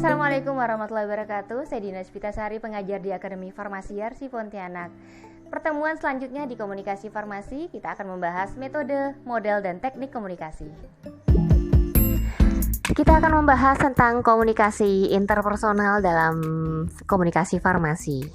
Assalamualaikum warahmatullahi wabarakatuh. Saya Dina Spitasari, pengajar di Akademi Farmasi Yarsi Pontianak. Pertemuan selanjutnya di Komunikasi Farmasi, kita akan membahas metode, model, dan teknik komunikasi. Kita akan membahas tentang komunikasi interpersonal dalam komunikasi farmasi.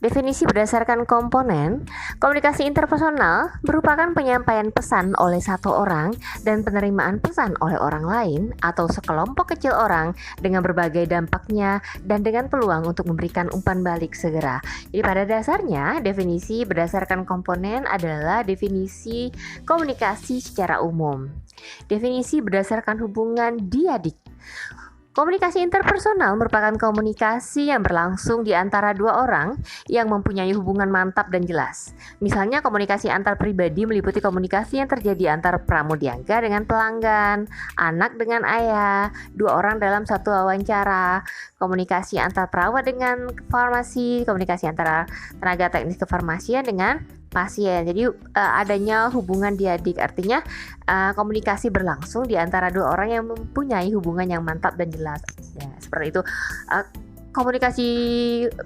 Definisi berdasarkan komponen, komunikasi interpersonal merupakan penyampaian pesan oleh satu orang dan penerimaan pesan oleh orang lain atau sekelompok kecil orang dengan berbagai dampaknya dan dengan peluang untuk memberikan umpan balik segera. Jadi pada dasarnya, definisi berdasarkan komponen adalah definisi komunikasi secara umum. Definisi berdasarkan hubungan diadik. Komunikasi interpersonal merupakan komunikasi yang berlangsung di antara dua orang yang mempunyai hubungan mantap dan jelas. Misalnya komunikasi antar pribadi meliputi komunikasi yang terjadi antara pramudiaga dengan pelanggan, anak dengan ayah, dua orang dalam satu wawancara, komunikasi antar perawat dengan farmasi, komunikasi antara tenaga teknis kefarmasian dengan pasien. Jadi adanya hubungan diadik, artinya komunikasi berlangsung di antara dua orang yang mempunyai hubungan yang mantap dan jelas. Ya, seperti itu. Komunikasi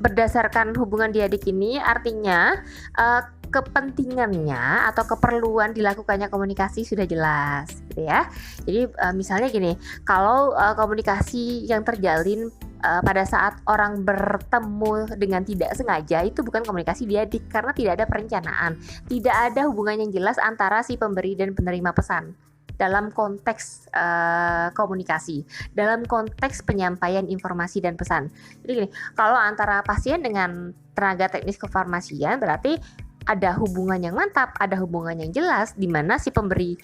berdasarkan hubungan diadik ini artinya kepentingannya atau keperluan dilakukannya komunikasi sudah jelas, gitu ya. Jadi misalnya gini, kalau komunikasi yang terjalin pada saat orang bertemu dengan tidak sengaja, itu bukan komunikasi diadik karena tidak ada perencanaan, tidak ada hubungan yang jelas antara si pemberi dan penerima pesan dalam konteks komunikasi, dalam konteks penyampaian informasi dan pesan. Jadi gini, kalau antara pasien dengan tenaga teknis kefarmasian berarti ada hubungan yang mantap, ada hubungan yang jelas, di mana si pemberi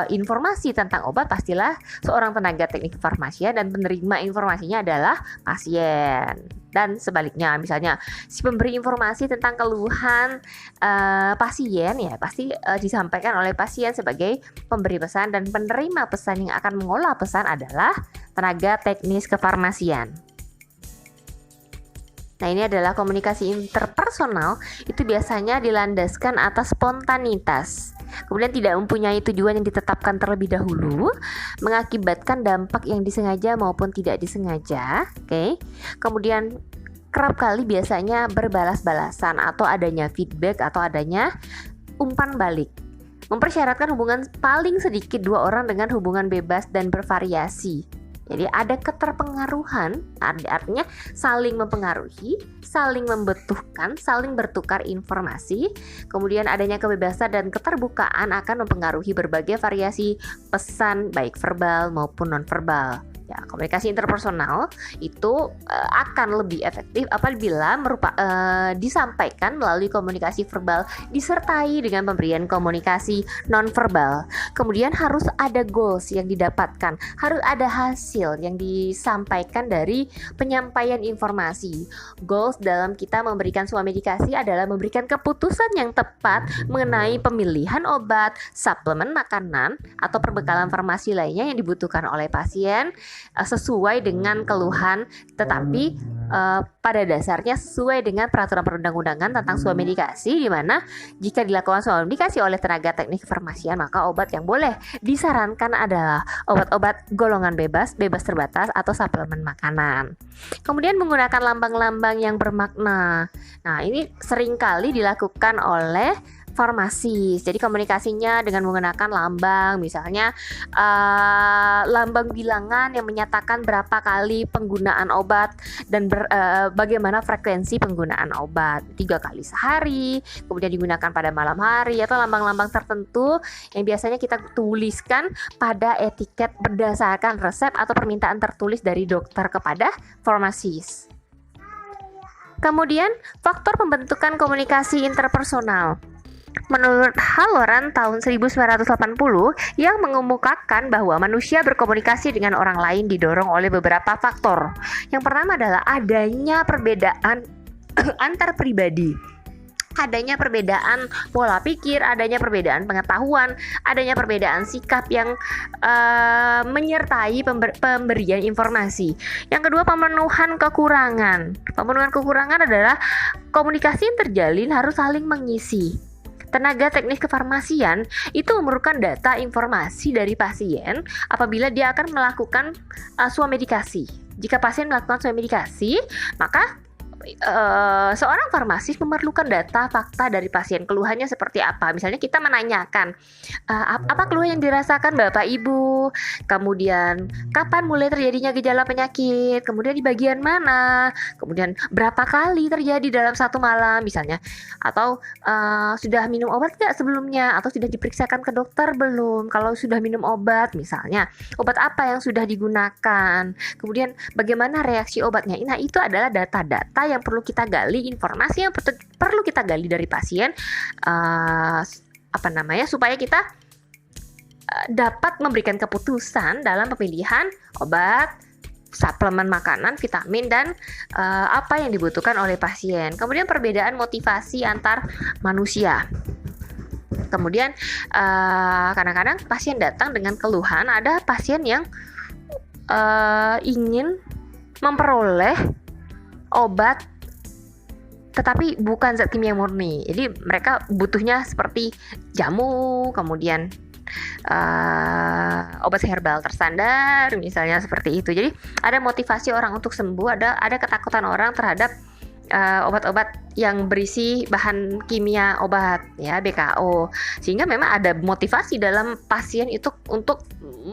informasi tentang obat pastilah seorang tenaga teknik kefarmasian dan penerima informasinya adalah pasien. Dan sebaliknya, misalnya si pemberi informasi tentang keluhan pasien ya pasti disampaikan oleh pasien sebagai pemberi pesan, dan penerima pesan yang akan mengolah pesan adalah tenaga teknis kefarmasian. Nah, ini adalah komunikasi interpersonal, itu biasanya dilandaskan atas spontanitas. Kemudian tidak mempunyai tujuan yang ditetapkan terlebih dahulu, mengakibatkan dampak yang disengaja maupun tidak disengaja. Oke. Kemudian kerap kali biasanya berbalas-balasan atau adanya feedback atau adanya umpan balik. Mempersyaratkan hubungan paling sedikit dua orang dengan hubungan bebas dan bervariasi. Jadi ada keterpengaruhan, artinya saling mempengaruhi, saling membutuhkan, saling bertukar informasi. Kemudian adanya kebebasan dan keterbukaan akan mempengaruhi berbagai variasi pesan baik verbal maupun nonverbal. Ya, komunikasi interpersonal itu akan lebih efektif apabila disampaikan melalui komunikasi verbal disertai dengan pemberian komunikasi nonverbal. Kemudian harus ada goals yang didapatkan, harus ada hasil yang disampaikan dari penyampaian informasi. Goals dalam kita memberikan sebuah medikasi adalah memberikan keputusan yang tepat mengenai pemilihan obat, suplemen makanan, atau perbekalan farmasi lainnya yang dibutuhkan oleh pasien sesuai dengan keluhan, tetapi pada dasarnya sesuai dengan peraturan perundang-undangan tentang sebuah medikasi, di mana jika dilakukan sebuah medikasi oleh tenaga teknik kefarmasian, maka obat yang boleh disarankan adalah obat-obat golongan bebas, bebas terbatas, atau suplemen makanan. Kemudian menggunakan lambang-lambang yang bermakna. Nah, ini seringkali dilakukan oleh farmasis. Jadi komunikasinya dengan menggunakan lambang, misalnya lambang bilangan yang menyatakan berapa kali penggunaan obat dan bagaimana frekuensi penggunaan obat, 3 kali sehari, kemudian digunakan pada malam hari, atau lambang-lambang tertentu yang biasanya kita tuliskan pada etiket berdasarkan resep atau permintaan tertulis dari dokter kepada farmasis. Kemudian faktor pembentukan komunikasi interpersonal. Menurut Halloran tahun 1980 yang mengemukakan bahwa manusia berkomunikasi dengan orang lain didorong oleh beberapa faktor. Yang pertama adalah adanya perbedaan antar pribadi. Adanya perbedaan pola pikir, adanya perbedaan pengetahuan, adanya perbedaan sikap yang menyertai pemberian informasi. Yang kedua, pemenuhan kekurangan. Pemenuhan kekurangan adalah komunikasi yang terjalin harus saling mengisi. tenaga teknis kefarmasian itu memerlukan data informasi dari pasien apabila dia akan melakukan swamedikasi. Jika pasien melakukan swamedikasi, maka seorang farmasis memerlukan data fakta dari pasien, keluhannya seperti apa. Misalnya kita menanyakan apa keluhan yang dirasakan Bapak Ibu, kemudian kapan mulai terjadinya gejala penyakit, kemudian di bagian mana, kemudian berapa kali terjadi dalam satu malam misalnya, atau sudah minum obat nggak sebelumnya, atau sudah diperiksakan ke dokter belum. Kalau sudah minum obat misalnya, obat apa yang sudah digunakan, kemudian bagaimana reaksi obatnya. Nah, itu adalah data-data yang perlu kita gali, informasi yang perlu kita gali dari pasien, supaya kita dapat memberikan keputusan dalam pemilihan obat, suplemen makanan, vitamin, dan apa yang dibutuhkan oleh pasien. Kemudian perbedaan motivasi antar manusia. Kemudian kadang-kadang pasien datang dengan keluhan. Ada pasien yang ingin memperoleh obat tetapi bukan zat kimia murni. Jadi mereka butuhnya seperti jamu, kemudian obat herbal terstandar misalnya, seperti itu. Jadi ada motivasi orang untuk sembuh, ada ketakutan orang terhadap obat-obat yang berisi bahan kimia obat, ya, BKO, sehingga memang ada motivasi dalam pasien itu untuk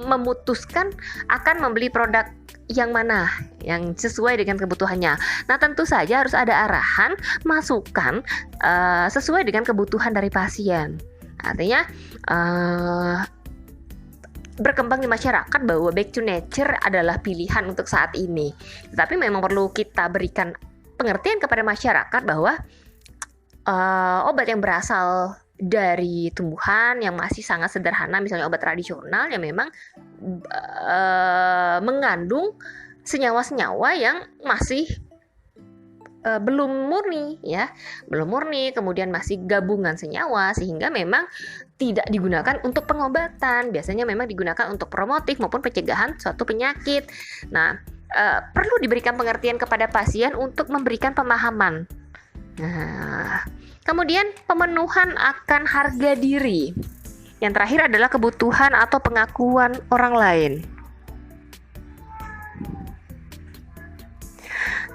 memutuskan akan membeli produk yang mana yang sesuai dengan kebutuhannya. Nah, tentu saja harus ada arahan, masukan sesuai dengan kebutuhan dari pasien. Artinya berkembang di masyarakat bahwa back to nature adalah pilihan untuk saat ini. Tetapi memang perlu kita berikan pengertian kepada masyarakat bahwa obat yang berasal dari tumbuhan yang masih sangat sederhana, misalnya obat tradisional yang memang mengandung senyawa-senyawa yang masih belum murni, ya, belum murni, kemudian masih gabungan senyawa, sehingga memang tidak digunakan untuk pengobatan. Biasanya memang digunakan untuk promotif maupun pencegahan suatu penyakit. Nah, perlu diberikan pengertian kepada pasien untuk memberikan pemahaman. Nah, kemudian pemenuhan akan harga diri. Yang terakhir adalah kebutuhan atau pengakuan orang lain.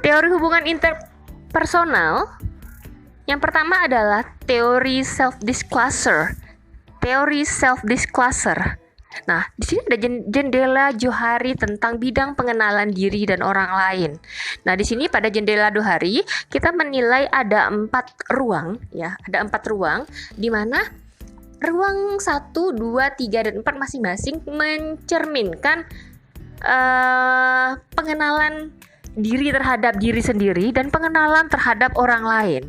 Teori hubungan interpersonal yang pertama adalah teori self-disclosure. Teori self-disclosure. Nah, di sini ada jendela Johari tentang bidang pengenalan diri dan orang lain. Nah, di sini pada jendela Johari kita menilai ada 4 ruang, ya, ada 4 ruang, di mana ruang 1, 2, 3, dan 4 masing-masing mencerminkan pengenalan diri terhadap diri sendiri dan pengenalan terhadap orang lain.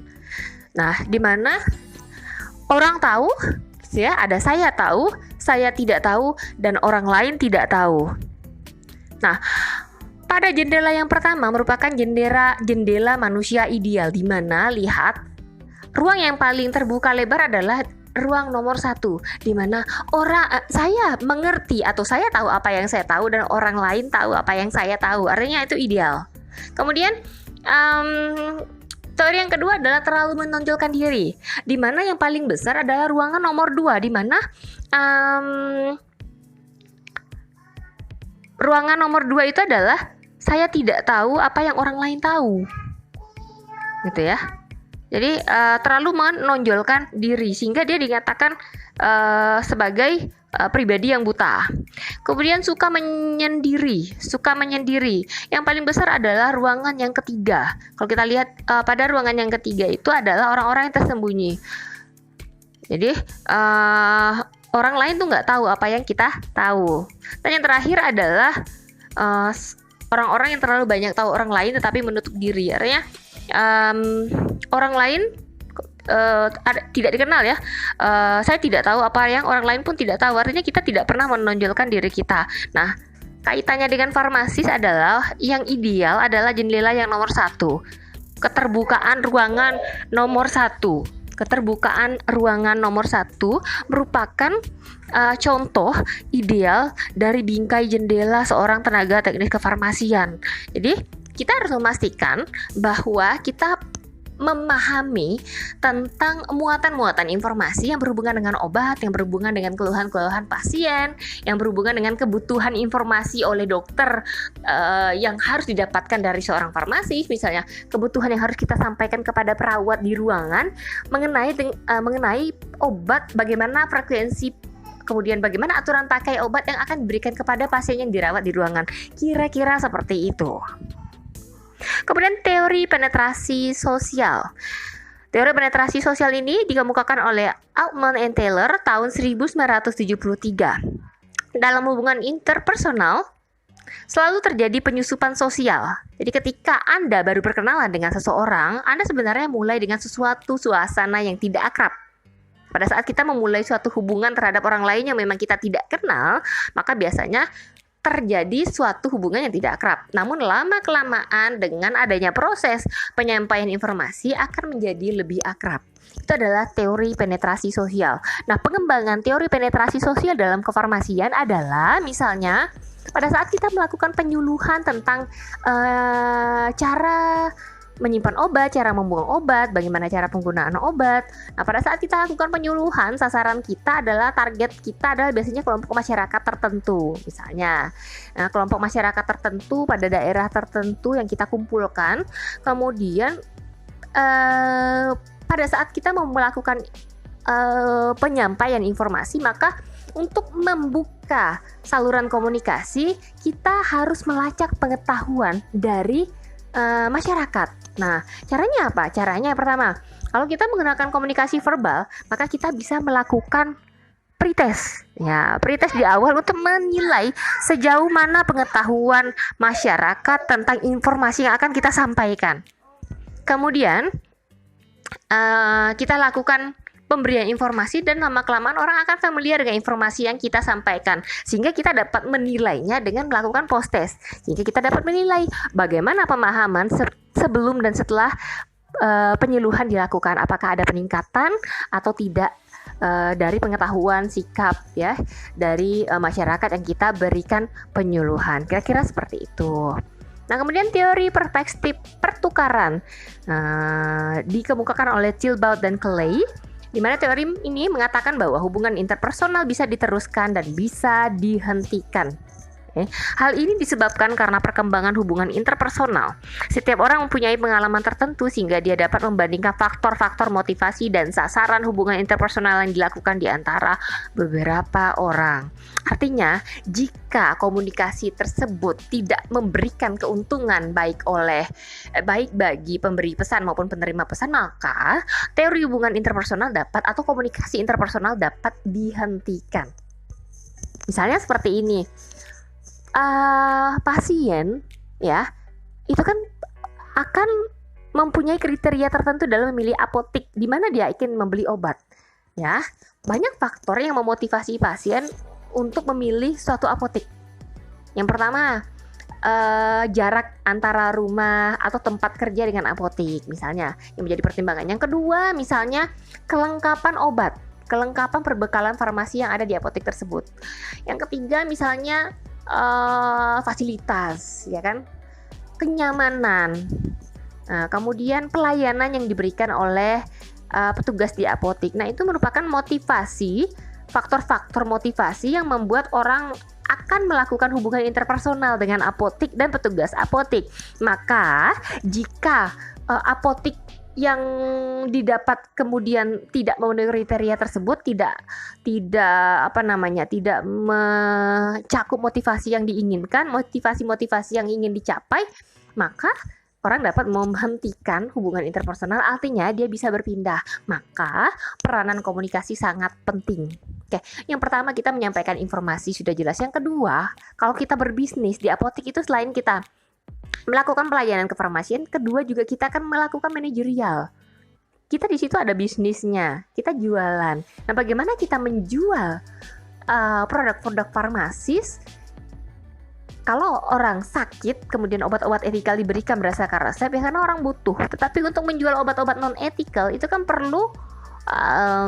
Nah, di mana orang tahu, ya, ada saya tahu, saya tidak tahu, dan orang lain tidak tahu. Nah, pada jendela yang pertama merupakan jendela manusia ideal, di mana lihat ruang yang paling terbuka lebar adalah ruang nomor 1, di mana saya mengerti atau saya tahu apa yang saya tahu dan orang lain tahu apa yang saya tahu. Artinya itu ideal. Kemudian teori yang kedua adalah terlalu menonjolkan diri, di mana yang paling besar adalah ruangan nomor 2, di mana ruangan nomor 2 itu adalah saya tidak tahu apa yang orang lain tahu, gitu ya. Jadi terlalu menonjolkan diri sehingga dia dinyatakan sebagai pribadi yang buta. Kemudian suka menyendiri. Yang paling besar adalah ruangan yang ketiga. Kalau kita lihat pada ruangan yang ketiga itu adalah orang-orang yang tersembunyi. Jadi orang lain tuh nggak tahu apa yang kita tahu. Dan yang terakhir adalah orang-orang yang terlalu banyak tahu orang lain tetapi menutup diri. Artinya orang lain tidak dikenal, ya. Saya tidak tahu apa yang orang lain pun tidak tahu. Artinya kita tidak pernah menonjolkan diri kita. Nah, kaitannya dengan farmasis adalah yang ideal adalah jendela yang nomor 1. Keterbukaan ruangan nomor 1. Keterbukaan ruangan nomor 1 merupakan contoh ideal dari bingkai jendela seorang tenaga teknis kefarmasian. Jadi kita harus memastikan bahwa kita memahami tentang muatan-muatan informasi yang berhubungan dengan obat, yang berhubungan dengan keluhan-keluhan pasien, yang berhubungan dengan kebutuhan informasi oleh dokter yang harus didapatkan dari seorang farmasis, misalnya kebutuhan yang harus kita sampaikan kepada perawat di ruangan mengenai obat, bagaimana frekuensi, kemudian bagaimana aturan pakai obat yang akan diberikan kepada pasien yang dirawat di ruangan. Kira-kira seperti itu. Kemudian teori penetrasi sosial. Teori penetrasi sosial ini dikemukakan oleh Altman and Taylor tahun 1973. Dalam hubungan interpersonal, selalu terjadi penyusupan sosial. Jadi ketika Anda baru berkenalan dengan seseorang, Anda sebenarnya mulai dengan sesuatu suasana yang tidak akrab. Pada saat kita memulai suatu hubungan terhadap orang lain yang memang kita tidak kenal, maka biasanya terjadi suatu hubungan yang tidak akrab. Namun lama-kelamaan dengan adanya proses penyampaian informasi akan menjadi lebih akrab. Itu adalah teori penetrasi sosial. Nah, pengembangan teori penetrasi sosial dalam kefarmasian adalah misalnya pada saat kita melakukan penyuluhan tentang cara menyimpan obat, cara membuang obat, bagaimana cara penggunaan obat. Nah, pada saat kita lakukan penyuluhan, sasaran kita adalah, target kita adalah biasanya kelompok masyarakat tertentu. Misalnya, kelompok masyarakat tertentu pada daerah tertentu yang kita kumpulkan. Kemudian, pada saat kita mau melakukan penyampaian informasi, maka untuk membuka saluran komunikasi, kita harus melacak pengetahuan dari masyarakat. Nah, caranya apa? Caranya yang pertama, kalau kita menggunakan komunikasi verbal, maka kita bisa melakukan pretest. Ya, pretest di awal untuk menilai sejauh mana pengetahuan masyarakat tentang informasi yang akan kita sampaikan. Kemudian, kita lakukan pemberian informasi dan lama-kelamaan orang akan familiar dengan informasi yang kita sampaikan, sehingga kita dapat menilainya dengan melakukan post test, sehingga kita dapat menilai bagaimana pemahaman sebelum dan setelah penyuluhan dilakukan, apakah ada peningkatan atau tidak dari pengetahuan sikap ya dari masyarakat yang kita berikan penyuluhan. Kira-kira seperti itu. Nah, kemudian teori perspektif pertukaran dikemukakan oleh Tilbaut dan Clay, di mana teori ini mengatakan bahwa hubungan interpersonal bisa diteruskan dan bisa dihentikan. Hal ini disebabkan karena perkembangan hubungan interpersonal. Setiap orang mempunyai pengalaman tertentu sehingga dia dapat membandingkan faktor-faktor motivasi dan sasaran hubungan interpersonal yang dilakukan di antara beberapa orang. Artinya, jika komunikasi tersebut tidak memberikan keuntungan baik bagi pemberi pesan maupun penerima pesan, maka teori hubungan interpersonal dapat atau komunikasi interpersonal dapat dihentikan. Misalnya seperti ini. Pasien ya itu kan akan mempunyai kriteria tertentu dalam memilih apotik di mana dia ingin membeli obat ya. Banyak faktor yang memotivasi pasien untuk memilih suatu apotik. Yang pertama, jarak antara rumah atau tempat kerja dengan apotik misalnya yang menjadi pertimbangan. Yang kedua, misalnya kelengkapan obat, kelengkapan perbekalan farmasi yang ada di apotik tersebut. Yang ketiga, misalnya fasilitas, ya kan, kenyamanan, kemudian pelayanan yang diberikan oleh petugas di apotik. Nah, itu merupakan motivasi, faktor-faktor motivasi yang membuat orang akan melakukan hubungan interpersonal dengan apotik dan petugas apotik. Maka, jika apotik yang didapat kemudian tidak memenuhi kriteria tersebut, tidak mencakup motivasi yang diinginkan, motivasi yang ingin dicapai, maka orang dapat menghentikan hubungan interpersonal, artinya dia bisa berpindah. Maka peranan komunikasi sangat penting. Oke, yang pertama kita menyampaikan informasi sudah jelas. Yang kedua, kalau kita berbisnis di apotik itu selain kita melakukan pelayanan kefarmasian, kedua juga kita akan melakukan manajerial. Kita di situ ada bisnisnya, kita jualan. Nah, bagaimana kita menjual produk-produk farmasis? Kalau orang sakit, kemudian obat-obat etikal diberikan berdasarkan resep, ya karena orang butuh. Tetapi untuk menjual obat-obat non etikal itu kan perlu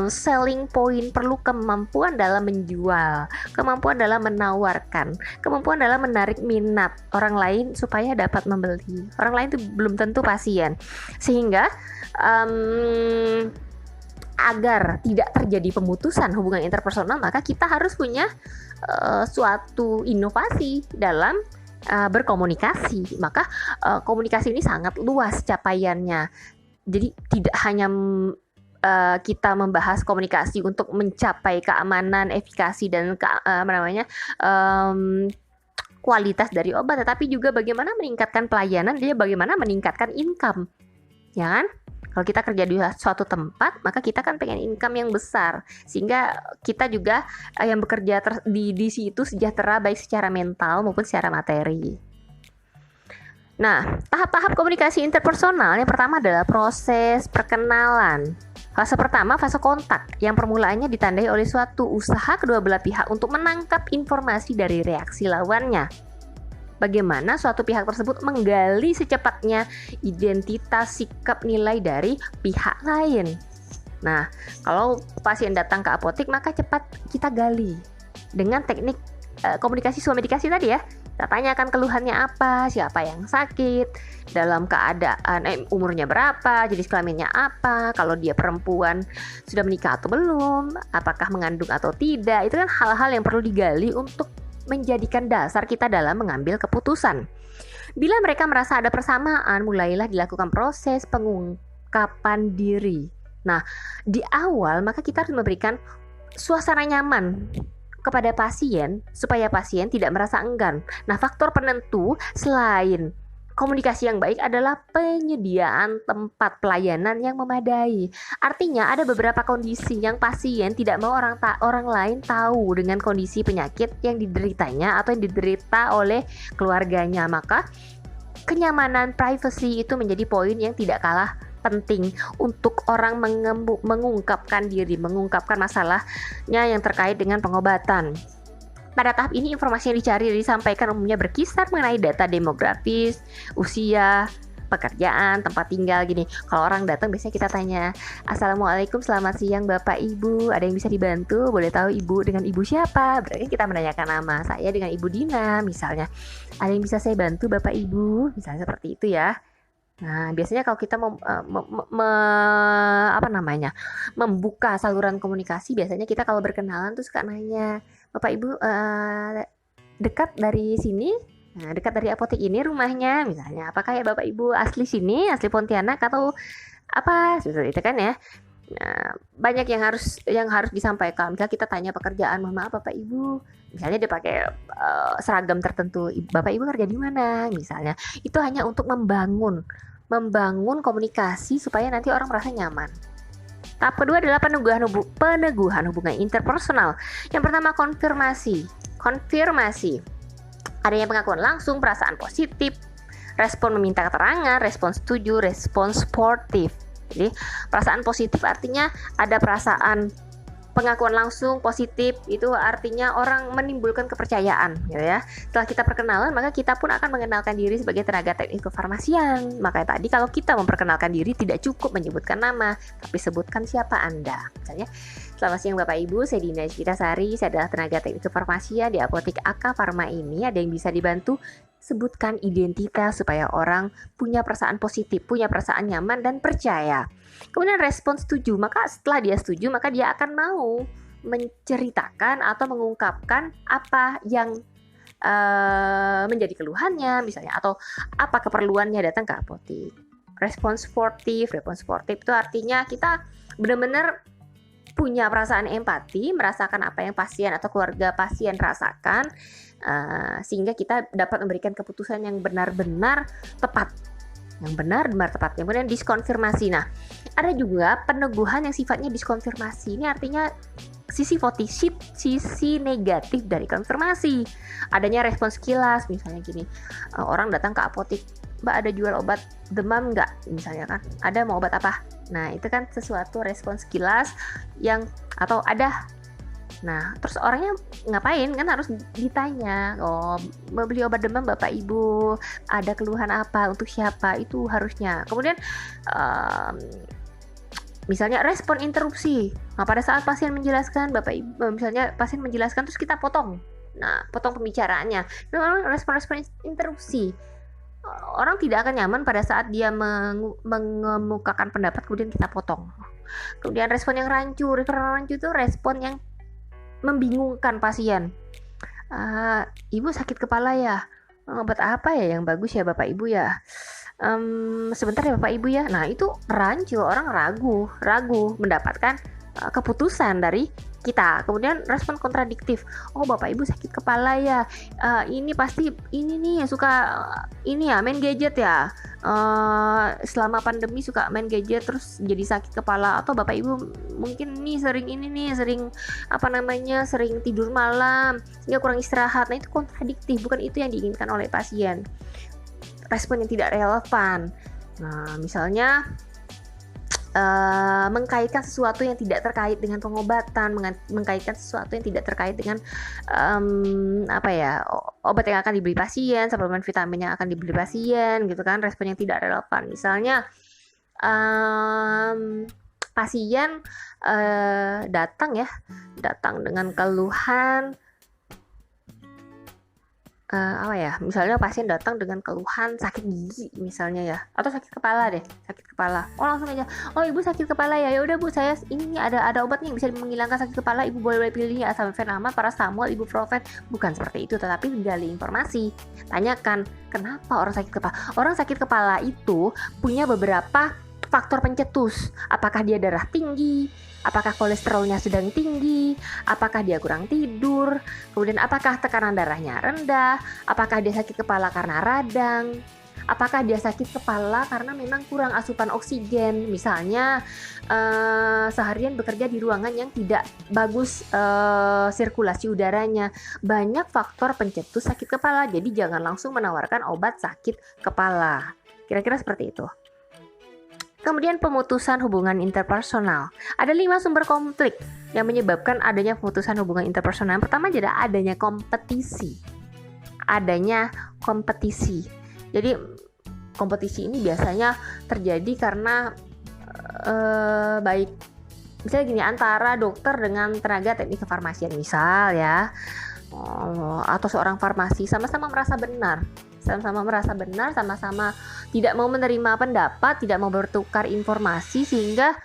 selling point, perlu kemampuan dalam menjual, kemampuan dalam menawarkan, kemampuan dalam menarik minat orang lain supaya dapat membeli. Orang lain itu belum tentu pasien, sehingga agar tidak terjadi pemutusan hubungan interpersonal, maka kita harus punya suatu inovasi dalam berkomunikasi. Maka komunikasi ini sangat luas capaiannya. Jadi tidak hanya kita membahas komunikasi untuk mencapai keamanan, efikasi dan kualitas dari obat, tetapi juga bagaimana meningkatkan pelayanan, dia bagaimana meningkatkan income, ya kan? Kalau kita kerja di suatu tempat, maka kita kan pengen income yang besar, sehingga kita juga yang bekerja di situ sejahtera baik secara mental maupun secara materi. Nah, tahap-tahap komunikasi interpersonal yang pertama adalah proses perkenalan. Fase pertama, fase kontak, yang permulaannya ditandai oleh suatu usaha kedua belah pihak untuk menangkap informasi dari reaksi lawannya. Bagaimana suatu pihak tersebut menggali secepatnya identitas, sikap, nilai dari pihak lain. Nah, kalau pasien datang ke apotek, maka cepat kita gali dengan teknik komunikasi medikasi tadi ya. Kita tanyakan keluhannya apa, siapa yang sakit, dalam keadaan umurnya berapa, jenis kelaminnya apa, kalau dia perempuan sudah menikah atau belum, apakah mengandung atau tidak. Itu kan hal-hal yang perlu digali untuk menjadikan dasar kita dalam mengambil keputusan. Bila mereka merasa ada persamaan, mulailah dilakukan proses pengungkapan diri. Nah, di awal maka kita harus memberikan suasana nyaman kepada pasien supaya pasien tidak merasa enggan. Nah, faktor penentu selain komunikasi yang baik adalah penyediaan tempat pelayanan yang memadai. Artinya ada beberapa kondisi yang pasien tidak mau orang lain tahu dengan kondisi penyakit yang dideritanya atau yang diderita oleh keluarganya. Maka kenyamanan privacy itu menjadi poin yang tidak kalah penting untuk orang mengungkapkan diri, mengungkapkan masalahnya yang terkait dengan pengobatan. Pada tahap ini informasi yang dicari dan disampaikan umumnya berkisar mengenai data demografis, usia, pekerjaan, tempat tinggal gini. Kalau orang datang biasanya kita tanya, "Assalamualaikum, selamat siang Bapak Ibu, ada yang bisa dibantu? Boleh tahu Ibu dengan Ibu siapa?" Berarti kita menanyakan nama. "Saya dengan Ibu Dina," misalnya. "Ada yang bisa saya bantu Bapak Ibu?" Misalnya seperti itu ya. Nah, biasanya kalau kita membuka saluran komunikasi, biasanya kita kalau berkenalan tuh suka nanya, "Bapak Ibu dekat dari sini? Nah, dekat dari apotek ini rumahnya," misalnya. "Apakah ya Bapak Ibu asli sini, asli Pontianak atau apa?" Seperti itu kan ya. Nah, banyak yang harus disampaikan. Misalnya kita tanya pekerjaan, "Mohon maaf Bapak Ibu," misalnya dia pakai seragam tertentu, "Bapak Ibu kerja di mana?" misalnya. Itu hanya untuk membangun komunikasi supaya nanti orang merasa nyaman. Tahap kedua adalah peneguhan hubungan interpersonal. Yang pertama konfirmasi. Adanya pengakuan langsung, perasaan positif, respon meminta keterangan, respon setuju, respon sportif. Jadi perasaan positif artinya ada perasaan pengakuan langsung positif, itu artinya orang menimbulkan kepercayaan gitu ya. Setelah kita perkenalan, maka kita pun akan mengenalkan diri sebagai tenaga teknik kefarmasian. Makanya tadi kalau kita memperkenalkan diri tidak cukup menyebutkan nama, tapi sebutkan siapa Anda. Misalnya, "Selamat siang Bapak Ibu, saya Dina Sari, saya adalah tenaga teknik kefarmasian di apotek AK Farma ini. Ada yang bisa dibantu?" Sebutkan identitas supaya orang punya perasaan positif, punya perasaan nyaman dan percaya. Kemudian respon setuju, maka setelah dia setuju, maka dia akan mau menceritakan atau mengungkapkan apa yang menjadi keluhannya misalnya, atau apa keperluannya datang ke apotek. Respon sportif itu artinya kita benar-benar punya perasaan empati, merasakan apa yang pasien atau keluarga pasien rasakan, sehingga kita dapat memberikan keputusan yang benar-benar tepat. Kemudian diskonfirmasi. Nah, ada juga peneguhan yang sifatnya diskonfirmasi. Ini artinya sisi negatif dari konfirmasi. Adanya respon sekilas, misalnya gini, orang datang ke apotek, "Mbak, ada jual obat demam nggak?" misalnya kan. "Ada, mau obat apa?" Nah, itu kan sesuatu respon sekilas atau ada. Nah, terus orangnya ngapain? Kan harus ditanya, "Oh, mau beli obat demam Bapak Ibu, ada keluhan apa, untuk siapa?" Itu harusnya. Kemudian Misalnya respon interupsi. Nah, pada saat pasien menjelaskan, Bapak Ibu, misalnya pasien menjelaskan terus kita potong. Nah, potong pembicaraannya. Itu memang respon-respon interupsi. Orang tidak akan nyaman pada saat dia mengemukakan pendapat kemudian kita potong. Kemudian respon yang rancu. Respon rancu itu respon yang membingungkan pasien. Ibu sakit kepala ya? Obat apa ya yang bagus ya Bapak Ibu ya? Sebentar ya Bapak Ibu ya. Nah, itu rancu, orang ragu mendapatkan keputusan dari kita. Kemudian respon kontradiktif. Oh, Bapak Ibu sakit kepala ya. Ini pasti ini nih suka ini ya, main gadget ya. Selama pandemi suka main gadget terus jadi sakit kepala, atau Bapak Ibu mungkin sering sering tidur malam sehingga kurang istirahat. Nah, itu kontradiktif, bukan itu yang diinginkan oleh pasien. Respon yang tidak relevan. Nah, misalnya mengkaitkan sesuatu yang tidak terkait dengan pengobatan, mengkaitkan sesuatu yang tidak terkait dengan obat yang akan dibeli pasien, suplemen vitamin yang akan dibeli pasien, gitu kan. Respon yang tidak relevan. Misalnya pasien datang dengan keluhan misalnya pasien datang dengan keluhan sakit gigi misalnya ya, atau sakit kepala. Oh, langsung aja, oh ibu sakit kepala ya udah Bu, saya ini ada obatnya yang bisa menghilangkan sakit kepala, ibu boleh pilih ya, Acetaminophen, paracetamol, ibuprofen. Bukan seperti itu, tetapi gali informasi, tanyakan kenapa orang sakit kepala itu punya beberapa faktor pencetus. Apakah dia darah tinggi? Apakah kolesterolnya sedang tinggi? Apakah dia kurang tidur? Kemudian apakah tekanan darahnya rendah? Apakah dia sakit kepala karena radang? Apakah dia sakit kepala karena memang kurang asupan oksigen? Misalnya seharian bekerja di ruangan yang tidak bagus sirkulasi udaranya. Banyak faktor pencetus sakit kepala, jadi jangan langsung menawarkan obat sakit kepala. Kira-kira seperti itu. Kemudian pemutusan hubungan interpersonal. Ada 5 sumber konflik yang menyebabkan adanya pemutusan hubungan interpersonal. Yang pertama adalah adanya kompetisi. Jadi kompetisi ini biasanya terjadi karena baik misalnya gini, antara dokter dengan tenaga teknik kefarmasian misal ya, atau seorang farmasi sama-sama merasa benar, sama-sama tidak mau menerima pendapat, tidak mau bertukar informasi, sehingga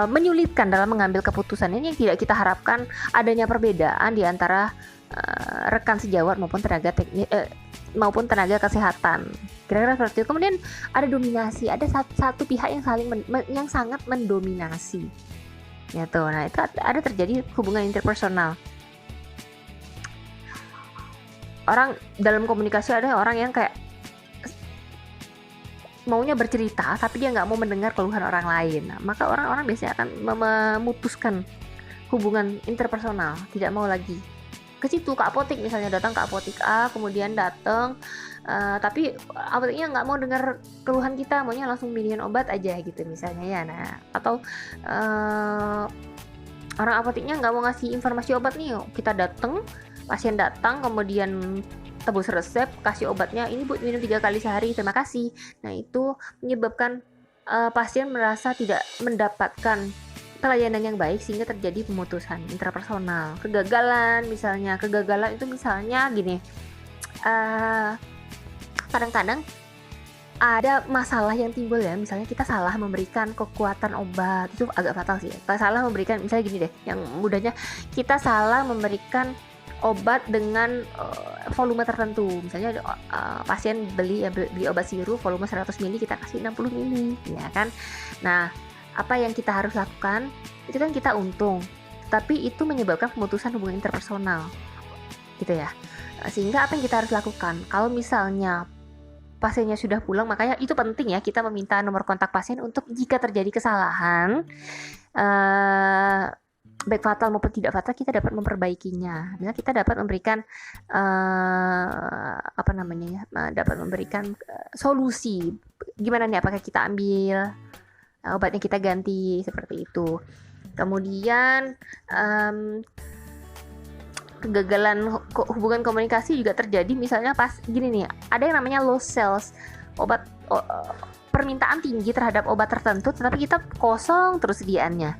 menyulitkan dalam mengambil keputusan. Ini yang tidak kita harapkan, adanya perbedaan di antara rekan sejawat maupun tenaga teknik maupun tenaga kesehatan. Kira-kira seperti itu. Kemudian ada dominasi, ada satu pihak yang sangat mendominasi. Ya tuh. Nah, itu ada terjadi hubungan interpersonal. Orang dalam komunikasi ada orang yang kayak maunya bercerita tapi dia nggak mau mendengar keluhan orang lain. Nah, maka orang-orang biasanya akan memutuskan hubungan interpersonal, tidak mau lagi ke situ. Ke apotek misalnya, datang ke apotek A, kemudian datang tapi apoteknya nggak mau dengar keluhan kita, maunya langsung pilihan obat aja gitu misalnya ya. Nah, atau orang apoteknya nggak mau ngasih informasi obat nih. Kita datang, pasien datang, kemudian tebus resep, kasih obatnya, ini Bu minum 3 kali sehari, terima kasih. Nah, itu menyebabkan pasien merasa tidak mendapatkan pelayanan yang baik, sehingga terjadi pemutusan interpersonal. Kegagalan itu misalnya gini, kadang-kadang ada masalah yang timbul ya, misalnya kita salah memberikan kekuatan obat, itu agak fatal sih ya. Kita salah memberikan, misalnya gini deh, yang mudahnya kita salah memberikan obat dengan volume tertentu. Misalnya pasien beli obat sirup volume 100 ml, kita kasih 60 ml, ya kan. Nah, apa yang kita harus lakukan? Itu kan kita untung, tapi itu menyebabkan pemutusan hubungan interpersonal, gitu ya. Sehingga apa yang kita harus lakukan? Kalau misalnya pasiennya sudah pulang, makanya itu penting ya, kita meminta nomor kontak pasien untuk jika terjadi kesalahan, baik fatal maupun tidak fatal, kita dapat memperbaikinya. Misalnya kita dapat memberikan dapat memberikan solusi. Gimana nih, apakah kita ambil obatnya, kita ganti, seperti itu. Kemudian kegagalan hubungan komunikasi juga terjadi, misalnya pas gini nih, ada yang namanya lost sales. permintaan tinggi terhadap obat tertentu, tetapi kita kosong terus sediaannya,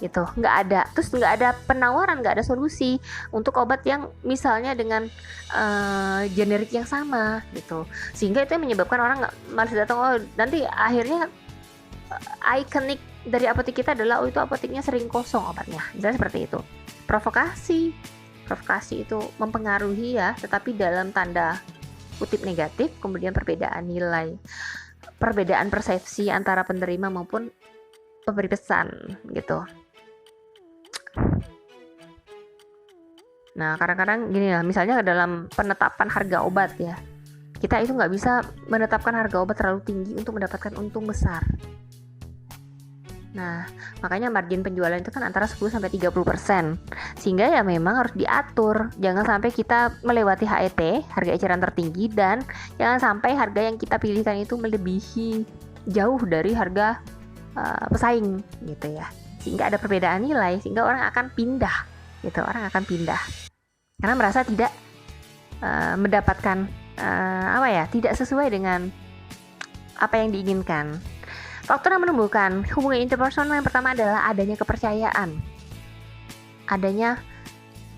gitu, nggak ada. Terus nggak ada penawaran, nggak ada solusi untuk obat yang misalnya dengan generik yang sama, gitu. Sehingga itu yang menyebabkan orang nggak malas datang. Oh, nanti akhirnya ikonik dari apotek kita adalah, oh itu apoteknya sering kosong obatnya, misalnya seperti itu. Provokasi itu mempengaruhi ya, tetapi dalam tanda kutip negatif. Kemudian perbedaan nilai, perbedaan persepsi antara penerima maupun pemberi pesan, gitu. Nah, kadang-kadang gini lah, misalnya dalam penetapan harga obat ya, kita itu nggak bisa menetapkan harga obat terlalu tinggi untuk mendapatkan untung besar. Nah, makanya margin penjualan itu kan antara 10-30%. Sehingga ya memang harus diatur. Jangan sampai kita melewati HET, harga eceran tertinggi, dan jangan sampai harga yang kita pilihkan itu melebihi jauh dari harga pesaing, gitu ya. Sehingga ada perbedaan nilai, sehingga orang akan pindah, gitu. Orang akan pindah karena merasa tidak mendapatkan tidak sesuai dengan apa yang diinginkan. Faktor yang menumbuhkan hubungan interpersonal yang pertama adalah adanya kepercayaan. Adanya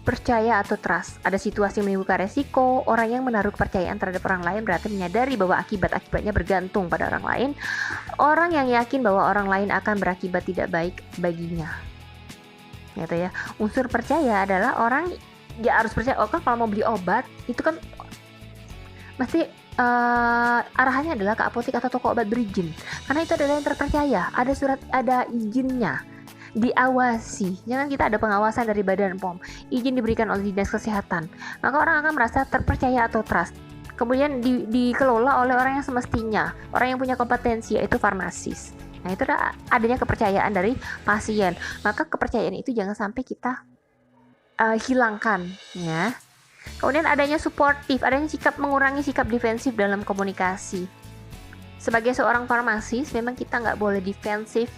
percaya atau trust. Ada situasi yang menimbulkan resiko. Orang yang menaruh kepercayaan terhadap orang lain berarti menyadari bahwa akibat-akibatnya bergantung pada orang lain. Orang yang yakin bahwa orang lain akan berakibat tidak baik baginya, gitu ya. Unsur percaya adalah orang ya harus percaya. Oh kan, kalau mau beli obat itu kan mesti arahannya adalah ke apotek atau toko obat berizin, karena itu adalah yang terpercaya, ada surat, ada izinnya, diawasi. Jangan kita ada pengawasan dari Badan POM, izin diberikan oleh Dinas Kesehatan, maka orang akan merasa terpercaya atau trust. Kemudian dikelola oleh orang yang semestinya, orang yang punya kompetensi, yaitu farmasis. Nah, itu adanya kepercayaan dari pasien. Maka kepercayaan itu jangan sampai kita hilangkan, ya. Kemudian adanya suportif, adanya sikap mengurangi sikap defensif dalam komunikasi. Sebagai seorang farmasis, memang kita nggak boleh defensif,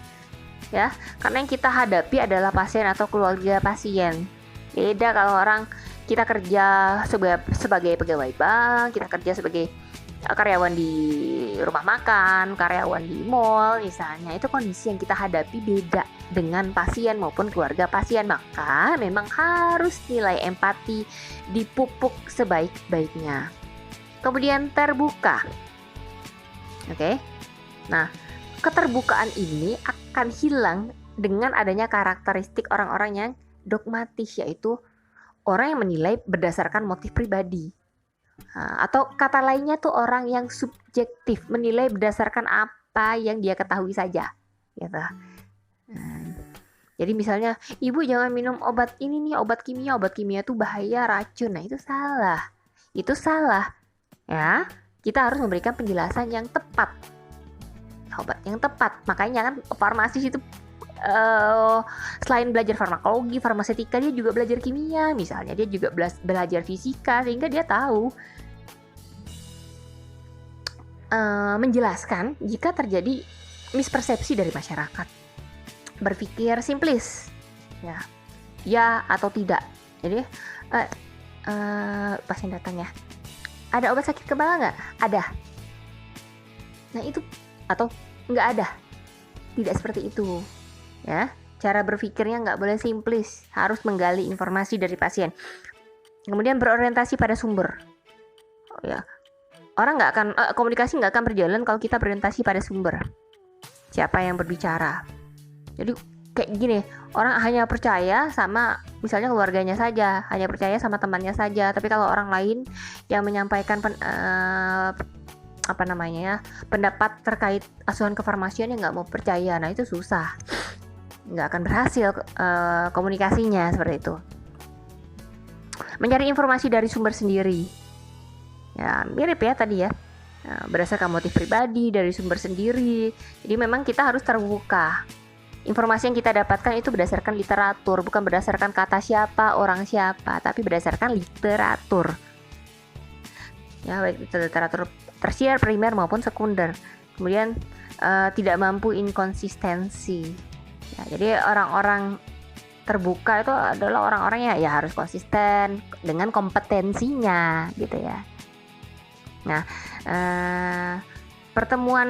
ya, karena yang kita hadapi adalah pasien atau keluarga pasien. Beda kalau kita kerja sebagai pegawai bank, kita kerja sebagai karyawan di rumah makan, karyawan di mall misalnya. Itu kondisi yang kita hadapi beda dengan pasien maupun keluarga pasien. Maka memang harus nilai empati dipupuk sebaik-baiknya. Kemudian terbuka. Oke. Nah, keterbukaan ini akan hilang dengan adanya karakteristik orang-orang yang dogmatis, yaitu orang yang menilai berdasarkan motif pribadi. Atau kata lainnya tuh orang yang subjektif, menilai berdasarkan apa yang dia ketahui saja, gitu. Jadi misalnya, ibu jangan minum obat ini nih, obat kimia tuh bahaya, racun. Nah, itu salah, ya. Kita harus memberikan penjelasan yang tepat, obat yang tepat. Makanya kan farmasis itu selain belajar farmakologi, farmasetika, dia juga belajar kimia, misalnya dia juga belajar fisika, sehingga dia tahu menjelaskan jika terjadi mispersepsi dari masyarakat. Berpikir simplis, ya atau tidak. Jadi pasien datang ya, ada obat sakit kepala nggak? Ada. Nah itu, atau nggak ada. Tidak seperti itu, ya. Cara berpikirnya nggak boleh simplis, harus menggali informasi dari pasien. Kemudian berorientasi pada sumber. Orang nggak akan komunikasi nggak akan berjalan kalau kita berorientasi pada sumber. Siapa yang berbicara? Jadi kayak gini, orang hanya percaya sama misalnya keluarganya saja, hanya percaya sama temannya saja. Tapi kalau orang lain yang menyampaikan pendapat terkait asuhan kefarmasian, yang nggak mau percaya, nah itu susah, nggak akan berhasil komunikasinya seperti itu. Mencari informasi dari sumber sendiri, ya mirip ya tadi ya, berdasarkan motif pribadi dari sumber sendiri. Jadi memang kita harus terbuka. Informasi yang kita dapatkan itu berdasarkan literatur, bukan berdasarkan kata siapa, orang siapa, tapi berdasarkan literatur. Ya, baik literatur tersier, primer maupun sekunder. Kemudian tidak mampu inkonsistensi. Ya, jadi orang-orang terbuka itu adalah orang-orang ya harus konsisten dengan kompetensinya, gitu ya. Nah, pertemuan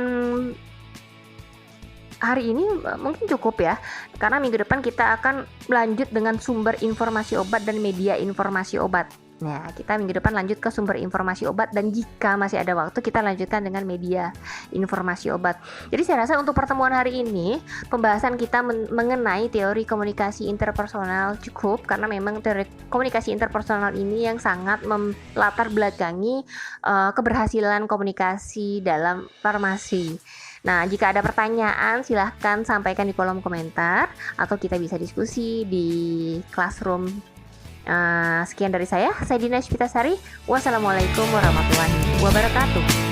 hari ini mungkin cukup ya, karena minggu depan kita akan lanjut dengan sumber informasi obat dan media informasi obat. Nah, kita minggu depan lanjut ke sumber informasi obat, dan jika masih ada waktu kita lanjutkan dengan media informasi obat. Jadi saya rasa untuk pertemuan hari ini pembahasan kita mengenai teori komunikasi interpersonal cukup, karena memang teori komunikasi interpersonal ini yang sangat melatar belakangi keberhasilan komunikasi dalam farmasi. Nah, jika ada pertanyaan silahkan sampaikan di kolom komentar atau kita bisa diskusi di Classroom. Sekian dari saya Dina Shpitasari. Wassalamualaikum warahmatullahi wabarakatuh.